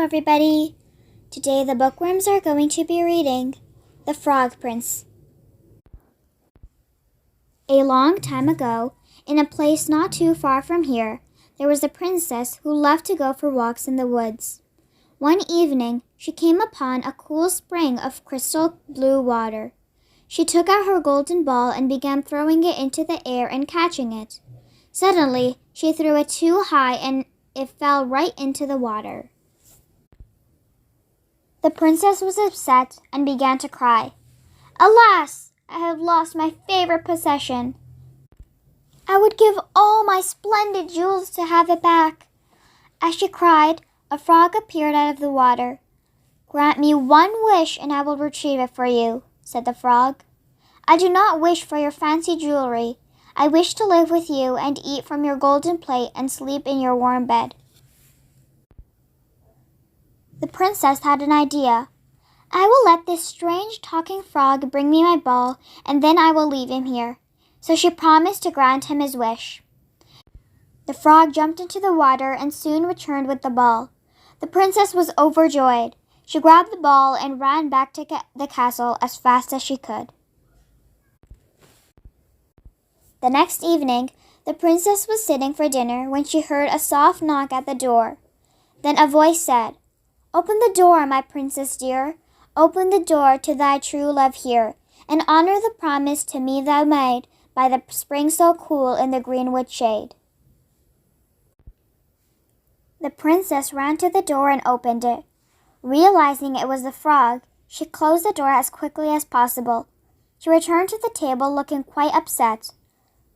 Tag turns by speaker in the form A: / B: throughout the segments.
A: everybody! Today the Bookworms are going to be reading The Frog Prince. A long time ago, in a place not too far from here, there was a princess who loved to go for walks in the woods. One evening, she came upon a cool spring of crystal blue water. She took out her golden ball and began throwing it into the air and catching it. Suddenly, she threw it too high and it fell right into the water. The princess was upset and began to cry. "Alas, I have lost my favorite possession. I would give all my splendid jewels to have it back." As she cried, a frog appeared out of the water. "Grant me one wish and I will retrieve it for you," said the frog. "I do not wish for your fancy jewelry. I wish to live with you and eat from your golden plate and sleep in your warm bed." The princess had an idea. "I will let this strange talking frog bring me my ball, and then I will leave him here." So she promised to grant him his wish. The frog jumped into the water and soon returned with the ball. The princess was overjoyed. She grabbed the ball and ran back to the castle as fast as she could. The next evening, the princess was sitting for dinner when she heard a soft knock at the door. Then a voice said, "Open the door, my princess dear. Open the door to thy true love here, and honor the promise to me thou made by the spring so cool in the greenwood shade." The princess ran to the door and opened it. Realizing it was the frog, she closed the door as quickly as possible. She returned to the table looking quite upset.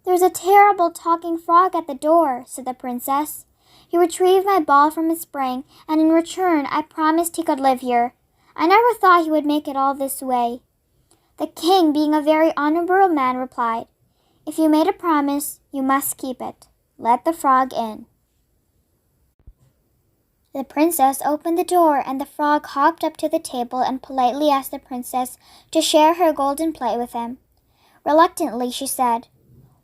A: "There's a terrible talking frog at the door," said the princess. "He retrieved my ball from his spring, and in return I promised he could live here. I never thought he would make it all this way." The king, being a very honorable man, replied, "If you made a promise, you must keep it. Let the frog in." The princess opened the door, and the frog hopped up to the table and politely asked the princess to share her golden plate with him. Reluctantly, she said.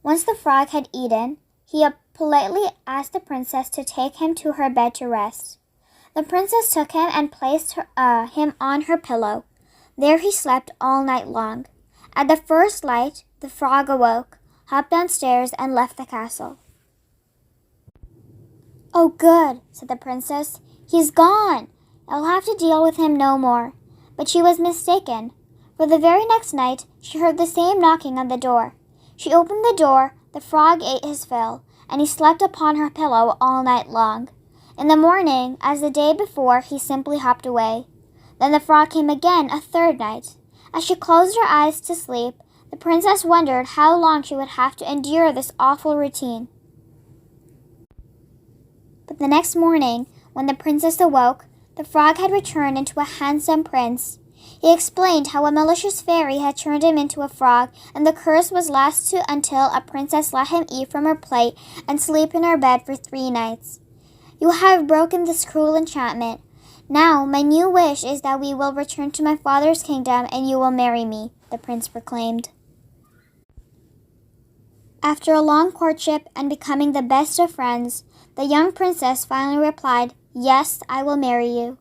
A: Once the frog had eaten, he politely asked the princess to take him to her bed to rest. The princess took him and placed him on her pillow. There he slept all night long. At the first light, the frog awoke, hopped downstairs, and left the castle. "Oh, good," said the princess. "He's gone. I'll have to deal with him no more." But she was mistaken. For the very next night, she heard the same knocking on the door. She opened the door, the frog ate his fill, and he slept upon her pillow all night long. In the morning, as the day before, he simply hopped away. Then the frog came again a third night. As she closed her eyes to sleep, the princess wondered how long she would have to endure this awful routine. But the next morning, when the princess awoke, the frog had returned into a handsome prince. He explained how a malicious fairy had turned him into a frog, and the curse was lasted until a princess let him eat from her plate and sleep in her bed for 3 nights. "You have broken this cruel enchantment. Now my new wish is that we will return to my father's kingdom and you will marry me," the prince proclaimed. After a long courtship and becoming the best of friends, the young princess finally replied, "Yes, I will marry you."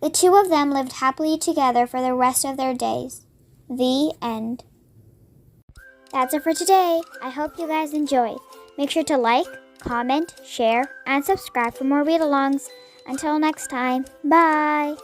A: The two of them lived happily together for the rest of their days. The end. That's it for today. I hope you guys enjoyed. Make sure to like, comment, share, and subscribe for more read-alongs. Until next time, bye!